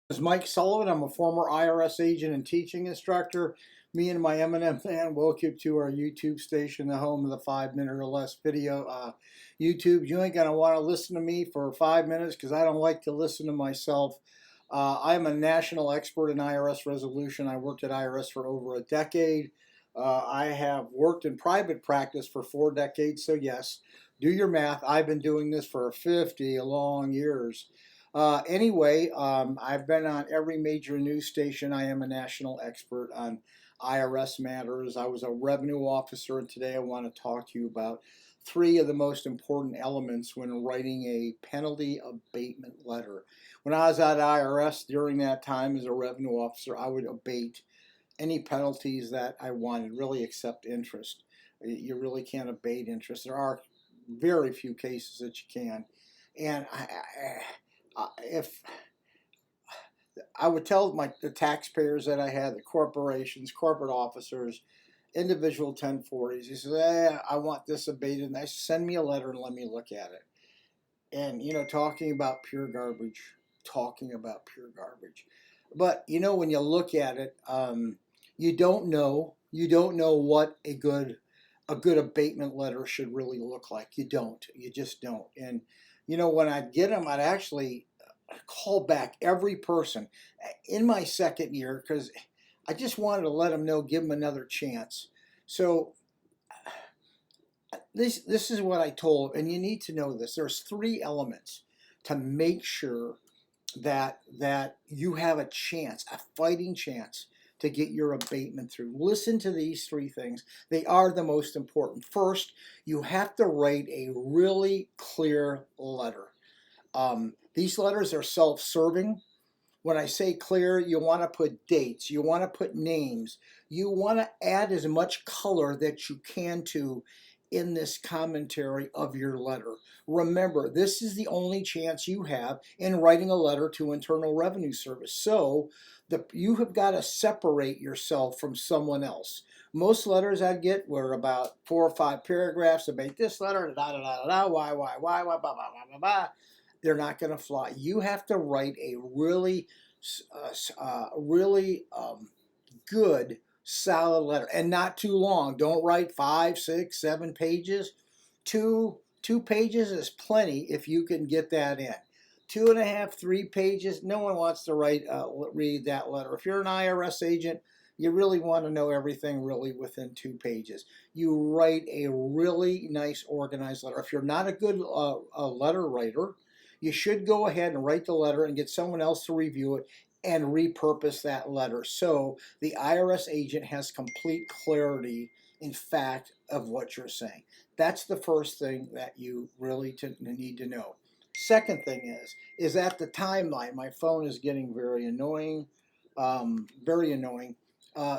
Is Mike Sullivan. I'm a former IRS agent and teaching instructor. Me and my M&M fan welcome to our YouTube station, the home of the 5 minute or less video. YouTube, you ain't gonna want to listen to me for 5 minutes because I don't like to listen to myself. I'm a national expert in IRS resolution. I worked at IRS for over a decade. I have worked in private practice for 4 decades. So yes, do your math. I've been doing this for 50 long years. Anyway, I've been on every major news station. I am a national expert on IRS matters. I was a revenue officer, and today I want to talk to you about three of the most important elements when writing a penalty abatement letter. When I was at IRS during that time as a revenue officer, I would abate any penalties that I wanted, really except interest. You really can't abate interest. There are very few cases that you can. And if I would tell the taxpayers that I had, the corporations, corporate officers, individual 1040s, he says, I want this abated. And I send me a letter and let me look at it. And, talking about pure garbage, talking about pure garbage. But, when you look at it, you don't know what a good abatement letter should really look like. You just don't. And when I'd get them, I'd actually call back every person in my second year because I just wanted to let them know, give them another chance. So this is what I told, and you need to know this. There's three elements to make sure that you have a chance, a fighting chance to get your abatement through. Listen to these three things. They are the most important. First, you have to write a really clear letter. These letters are self-serving. When I say clear, you want to put dates, you want to put names, you want to add as much color that you can to in this commentary of your letter. Remember, this is the only chance you have in writing a letter to Internal Revenue Service. So you have got to separate yourself from someone else. Most letters I get were about 4 or 5 paragraphs about this letter, da da da da da, why, blah, blah, blah, blah, blah. They're not going to fly. You have to write a really, really good, solid letter, and not too long. Don't write 5, 6, 7 pages. Two pages is plenty if you can get that in. 2.5, 3 pages. No one wants to read that letter. If you're an IRS agent, you really want to know everything really within 2 pages. You write a really nice, organized letter. If you're not a good letter writer, you should go ahead and write the letter and get someone else to review it and repurpose that letter so the IRS agent has complete clarity in fact of what you're saying. That's the first thing that you really need to know. Second thing is that the timeline. My phone is getting very annoying, very annoying.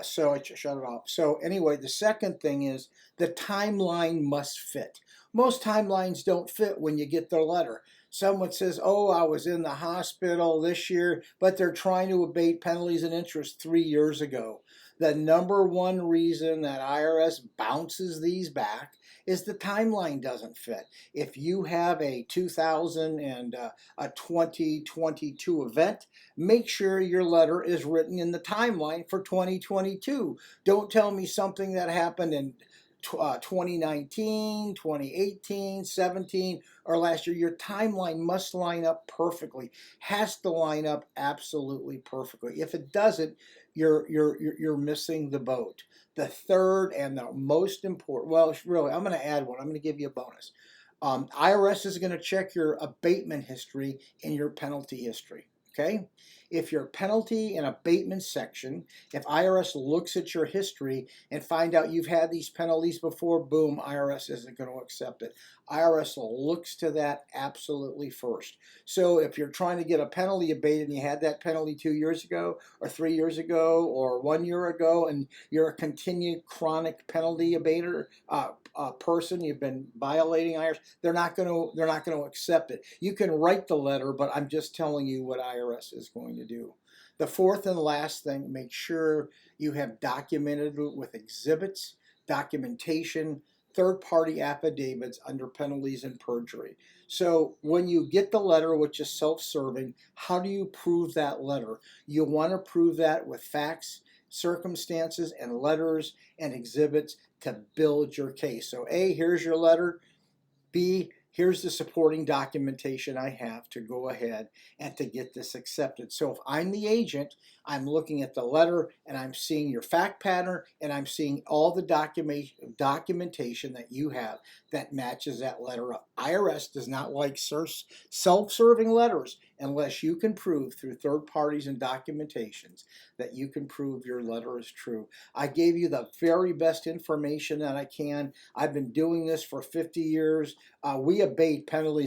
So I shut it off. So anyway, the second thing is the timeline must fit. Most timelines don't fit when you get their letter. Someone says, oh, I was in the hospital this year, but they're trying to abate penalties and interest 3 years ago. The number one reason that IRS bounces these back is the timeline doesn't fit. If you have a 2000 and a 2022 event, make sure your letter is written in the timeline for 2022. Don't tell me something that happened in 2019, 2018, 17, or last year. Your timeline must line up perfectly. Has to line up absolutely perfectly. If it doesn't, you're missing the boat. The third and the most important, well, really, I'm going to add one. I'm going to give you a bonus. IRS is going to check your abatement history and your penalty history. Okay? If your penalty and abatement section, if IRS looks at your history and find out you've had these penalties before, boom, IRS isn't going to accept it. IRS looks to that absolutely first. So if you're trying to get a penalty abated and you had that penalty 2 years ago or 3 years ago or 1 year ago and you're a continued chronic penalty abater, person, you've been violating IRS, they're not going to accept it. You can write the letter, but I'm just telling you what IRS is going to do. The fourth and last thing, make sure you have documented with exhibits, documentation third-party affidavits under penalties and perjury. So when you get the letter, which is self-serving, how do you prove that letter? You want to prove that with facts, circumstances, and letters and exhibits to build your case. So A, here's your letter. B, here's the supporting documentation I have to go ahead and to get this accepted. So if I'm the agent, I'm looking at the letter and I'm seeing your fact pattern and I'm seeing all the documentation that you have that matches that letter up. IRS does not like self-serving letters unless you can prove through third parties and documentations that you can prove your letter is true. I gave you the very best information that I can. I've been doing this for 50 years. We abate penalties